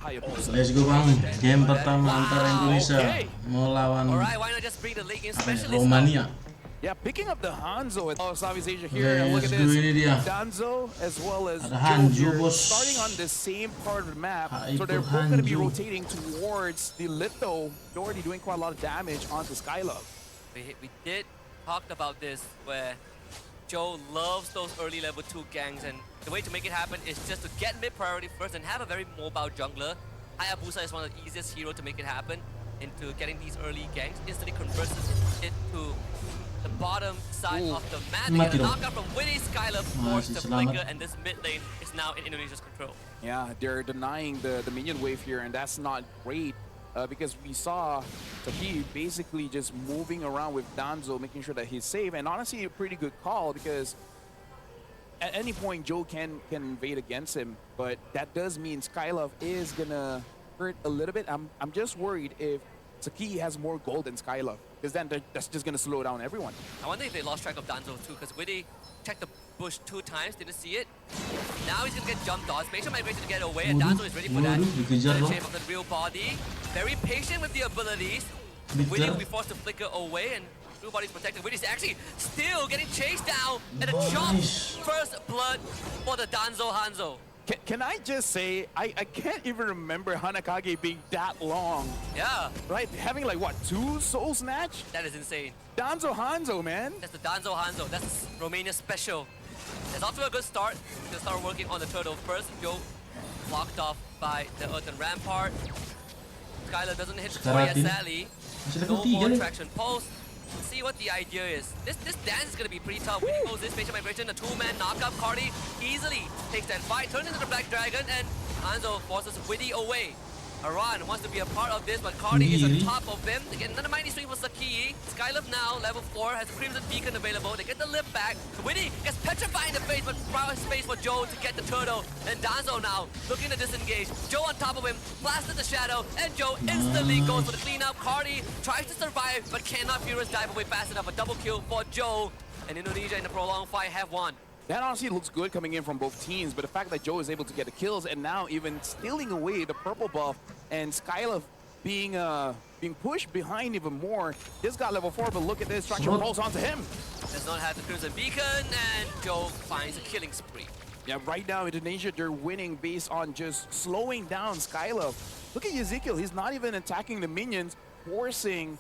Hayabusa. Let's go bang, game pertama antara Indonesia melawan Alright, why not just bring the late game specialist now? Romania. Yeah, picking up the Hanzo of Southeast Asia here. And look Let's at go, this. ini dia. Danzo as well as Ada Joe Hanzo, here bos. starting on the same part of the map. Hai, So they're itu both going to be Hanzo. rotating towards the Litho. They're already doing quite a lot of damage onto Skylove. We did talk about this where Joe loves those early level 2 gangs, and the way to make it happen is just to get mid priority first and have a very mobile jungler. Hayabusa is one of the easiest heroes to make it happen into getting these early gangs. Instantly converts it to the bottom side of the map. They get Mati a dong. knockout from Winnie Skylove, forced Masih to selamat. flicker, and this mid lane is now in Indonesia's control. Yeah, they're denying the minion wave here, and that's not great because we saw Taki basically just moving around with Danzo, making sure that he's safe, and honestly, a pretty good call because at any point Joe can invade against him, but that does mean Skylove is gonna hurt a little bit. I'm just worried if Saki has more gold than Skylove, because then that's just gonna slow down everyone. I wonder if they lost track of Danzo too, because Witty checked the bush 2 times, didn't see it. Now he's gonna get jumped on. Spatial migration to get away, and Danzo is ready for that. Waduh, dikejar The dong. shape of the real body. Very patient with the abilities. Dikejar. Witty will be forced to flicker away, and real body's protected. Witty's actually still getting chased down, and a chop. Nice. First blood for the Danzo Hanzo. Can I just say, I can't even remember Hanakage being that long, Yeah, right? Having like, what, 2 Soul Snatch? that is insane. Danzo Hanzo, man. That's the Danzo Hanzo. That's Romania special. It's off to a good start. They'll start working on the turtle first. Joe blocked off by the Earthen Rampart. Skylar doesn't hit the Troy yet, Sekaratin. sadly. Masih level No 3 more nih. traction pulse. Let's see what the idea is. This dance is gonna be pretty tough. When he goes this spatial migration, a 2-man knockup, Cardi easily takes that fight, turns into the Black Dragon, and Hanzo forces Witty away. Aran wants to be a part of this, but Cardi is on Sendiri. top of him. They get another mighty swing for Saki. Skylove now, level 4, has Crimson Beacon available. They get the lift back. Witty gets petrified in the face, but proud space for Joe to get the turtle. And Danzo now looking to disengage. Joe on top of him, blasted the shadow, and Joe instantly goes for the cleanup. Cardi tries to survive, but cannot Furious dive away fast enough. A double kill for Joe. And Indonesia in the prolonged fight have won. That honestly looks good coming in from both teams, but the fact that Joe is able to get the kills and now even stealing away the purple buff and Skylove being pushed behind even more. This got level 4, but look at this, traction What? rolls onto him. Does not have the Crimson Beacon, and Joe finds a killing spree. Yeah, right now Indonesia, they're winning based on just slowing down Skylove. Look at Ezekiel, he's not even attacking the minions, forcing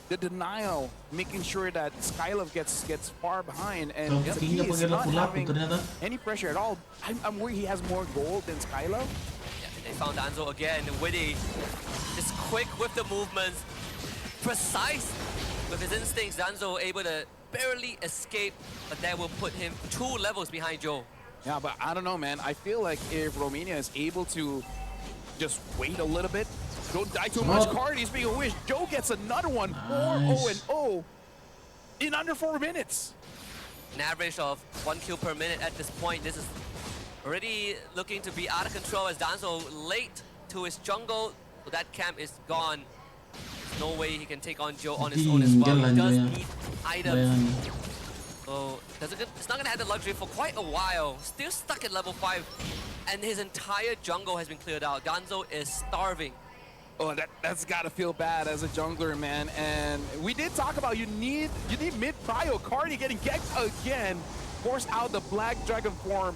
the denial, making sure that Skylove gets far behind, and Oh, Saki tingginya is pakai not lapu-lapu having ternyata. any pressure at all. I'm worried he has more gold than Skylove. Yeah, they found Danzo again. Witty is quick with the movements, precise with his instincts. Danzo able to barely escape, but that will put him 2 levels behind Joe. Yeah, but I don't know, man. I feel like if Romania is able to just wait a little bit, don't die too much. Oh. Cardi is being a wish. Joe gets another one. 4-0-0 in under 4 minutes. An average of 1 kill per minute at this point. This is already looking to be out of control as Danzo late to his jungle. So that camp is gone. There's no way he can take on Joe on his own as well. He does Tinggal need items. Bayangan. So it's not gonna have the luxury for quite a while. Still stuck at level 5. And his entire jungle has been cleared out. Danzo is starving. Oh, that's gotta feel bad as a jungler, man. And we did talk about you need mid prio. Cardi getting gecked again. Force out the Black Dragon form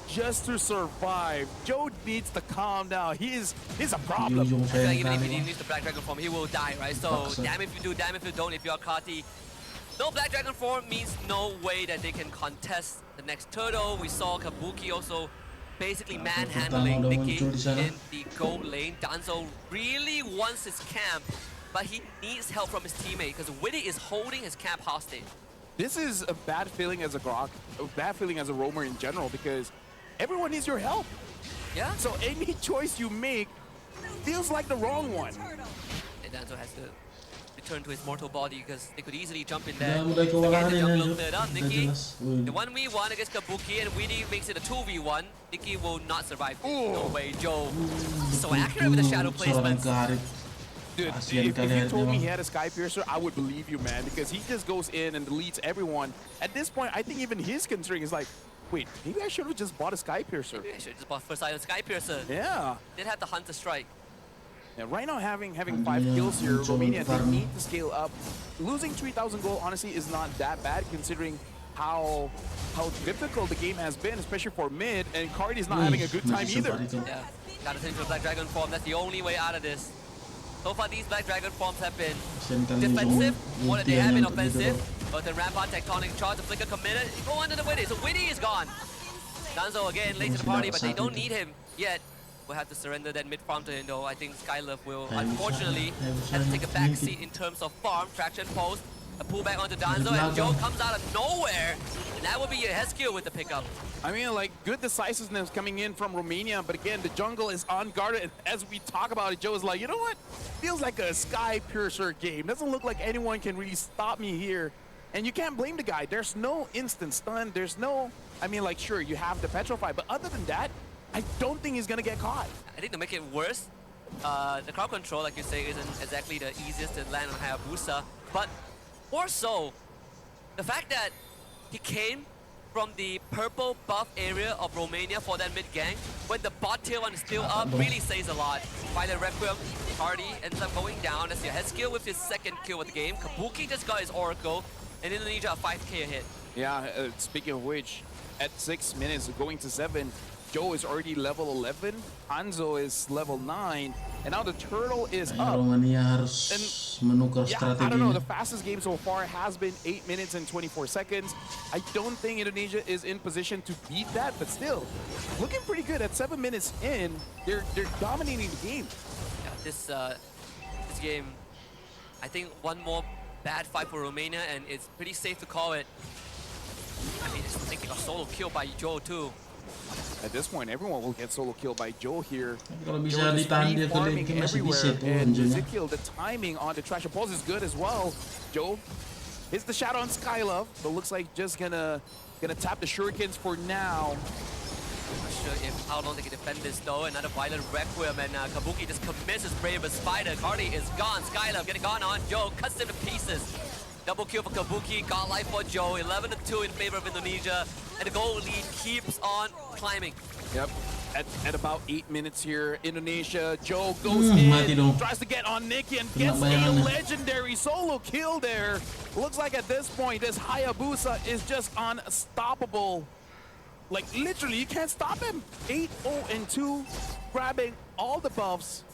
just to survive. Joe needs to calm down. He's a problem. Ujung-ujung I feel like even if sayang he kali. needs the Black Dragon form, he will die, right? So Terpaksa. damn if you do, damn if you don't, if you are Kati. No Black Dragon form means no way that they can contest the next turtle. We saw Kabuki also basically manhandling udah Nikki muncul di sana. in the gold lane. Danzo really wants his camp, but he needs help from his teammate because Witty is holding his camp hostage. This is a bad feeling as a Grok, a bad feeling as a roamer in general because everyone needs your help. Yeah? So any choice you make feels like the wrong one. And Danzo has to return to his mortal body because they could easily jump in there. Udah mulai Again, kewalahan the ini jungle lanjut. cleared up. Udah Nikki, jelas. Wih. the 1v1 against Kabuki, and Weedy makes it a 2v1. Nikki will not survive. Ooh. No way, Joe. So accurate with the shadow Serangan placements. ke Harit. Dude, Kasian if kali you Harit told me memang. he had a Sky Piercer, I would believe you, man, because he just goes in and deletes everyone. At this point, I think even his concern is like, Wait, maybe I should have just bought a Sky Piercer. Maybe I should just bought first item Sky Piercer. Yeah. Did have the Hunter Strike. Yeah, right now having 5 Andrea kills here, muncul Romania, they farm. need to scale up. Losing 3,000 gold honestly is not that bad considering how difficult the game has been, especially for mid, and Cardi's not having a good time masih either. sempat itu. Yeah, gotta send to Black Dragon form. That's the only way out of this. So far, these Black Dragon forms have been Sentan defensive muncul, more than they have been ulti untuk offensive. gitu. But the Rampart Tectonic charge, the Flicker committed. Go under the Winnie. So Winnie is gone. Danzo again late to the party, but they don't need him yet. We'll have to surrender that mid farm to him though. I think Skylove will unfortunately have to take a back seat in terms of farm, traction post, a pullback onto Danzo, and Joe comes out of nowhere. And that will be your head skill with the pickup. I mean, like, good decisiveness coming in from Romania, but again, the jungle is unguarded. And as we talk about it, Joe is like, you know what? Feels like a Sky Piercer game. Doesn't look like anyone can really stop me here. And you can't blame the guy. There's no instant stun. There's no, I mean, like, sure, you have the Petrify, but other than that, I don't think he's gonna get caught. I think to make it worse, the crowd control, like you say, isn't exactly the easiest to land on Hayabusa. But more so, the fact that he came from the purple buff area of Romania for that mid gank, when the bot tier one is still up, really says a lot. Violet Requiem, Hardy ends up going down as your head skill with his second kill of the game. Kabuki just got his Oracle, and Indonesia a 5k a hit. Yeah, speaking of which, at 6 minutes, going to 7, Joe is already level 11, Hanzo is level 9, and now the turtle is up. Romania harus menukar Yeah, I don't know, strateginya. the fastest game so far has been 8 minutes and 24 seconds. I don't think Indonesia is in position to beat that, but still, looking pretty good. At 7 minutes in, they're dominating the game. Yeah, this game, I think one more bad fight for Romania, and it's pretty safe to call it. I mean, it's like a solo kill by Joe too. At this point, everyone will get solo killed by Joe here. Kalau bisa Joe just ditahan dia ke farming lane masih everywhere, bisa tuh and Hanzonya. Ezekiel, the timing on the Trash Pulse is good as well. Joe hits the shadow on Skylove, but looks like just gonna tap the shurikens for now. Not sure if how long they can defend this though. Another Violent Requiem, and Kabuki just commits his Brave Spider. Cardi is gone. Skylove getting gone on Joe, cuts him to pieces. Double kill for Kabuki, got life for Joe. 11-2 in favor of Indonesia, and the goal lead keeps on climbing. Yep. At about 8 minutes here, Indonesia, Joe goes mati in, dong. tries to get on Nikki and Kena gets a bayangannya. legendary solo kill there. Looks like at this point, this Hayabusa is just unstoppable. Like literally, you can't stop him. 8-0-2, grabbing all the buffs.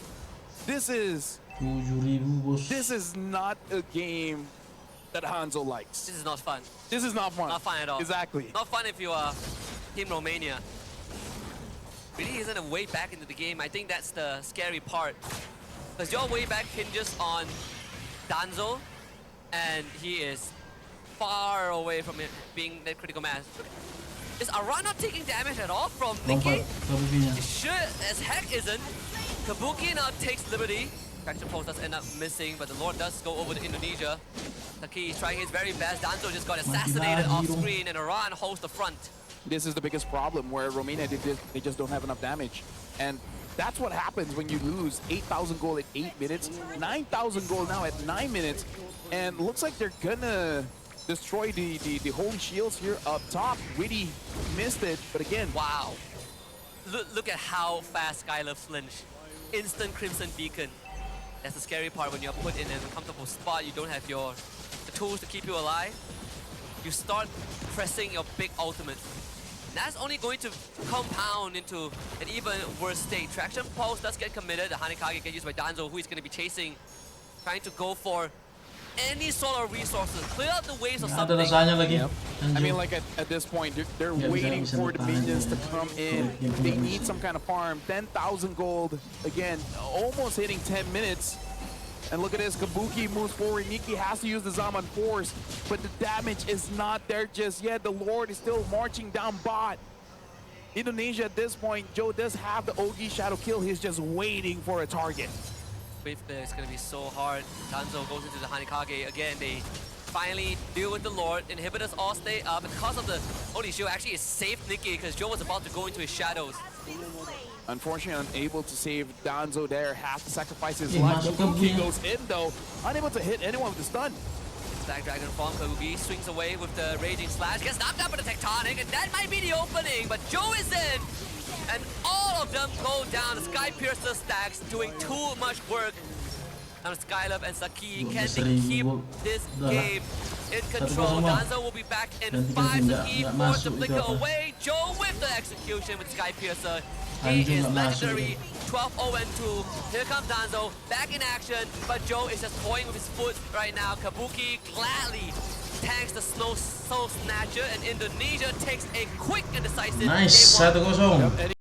This is 7.000 bos. not a game that Hanzo likes. This is not fun. This is not fun. Not fun at all. Exactly. Not fun if you are Team Romania. Really isn't a way back into the game. I think that's the scary part. Because your way back hinges on Danzo, and he is far away from it being that critical mass. Is Ara not taking damage at all from Nikki? Lompat Kabukinya. It sure as heck isn't. Kabuki now takes liberty. Traction Pulse does end up missing, but the Lord does go over to Indonesia. Taki is trying his very best. Danzo just got assassinated off screen, and Iran holds the front. This is the biggest problem where Romania, they just don't have enough damage. And that's what happens when you lose 8,000 gold at 8 minutes, 9,000 gold now at 9 minutes, and looks like they're gonna destroy the holy shields here up top. Witty missed it, but again, Wow. Look at how fast Skylove flinched. Instant Crimson Beacon. That's the scary part when you're put in an uncomfortable spot. You don't have the tools to keep you alive. You start pressing your big ultimate. That's only going to compound into an even worse state. Traction Pulse does get committed. The Hanikage gets used by Danzo, who is going to be chasing, trying to go for any sort of resources. Clear out the waves or Ada something. rasanya lagi. Yep. Hanzo. I mean, like at this point, they're Yeah, waiting bisa for the bertahan minions to ya. come in. Yang They punya need bisa. some kind of farm. 10,000 gold. Again, almost hitting 10 minutes. And look at this, Kabuki moves forward. Nikki has to use the Zaman Force, but the damage is not there just yet. The Lord is still marching down bot. Indonesia at this point, Joe does have the Ogi Shadow Kill. He's just waiting for a target. Wave there is going to be so hard. Danzo goes into the Hanikage. Again, they finally deal with the Lord. Inhibitors all stay up. Because of the Holy Shield, actually it saved Nikki because Joe was about to go into his shadows. Unfortunately, unable to save Danzo there. Has to sacrifice his Yeah, life. masuk Kabuki Kabuki. goes in though. Unable to hit anyone with the stun. Black Dragon from Kabuki swings away with the Raging Slash, gets knocked up by the Tectonic, and that might be the opening, but Joe is in! And all of them go down. The Sky Piercer stacks doing too much work. Now Skylab and Saki, can they keep this game in control? Danzo will be back in 5. Saki forced to flicker away. Joe with the execution with Sky Piercer. He is legendary. 12-0-2. Here comes Danzo, back in action, but Joe is just toying with his foot right now. Kabuki gladly tanks the Snow Soul Snatcher, and Indonesia takes a quick and decisive Nice, game 1. 1-0. Yep,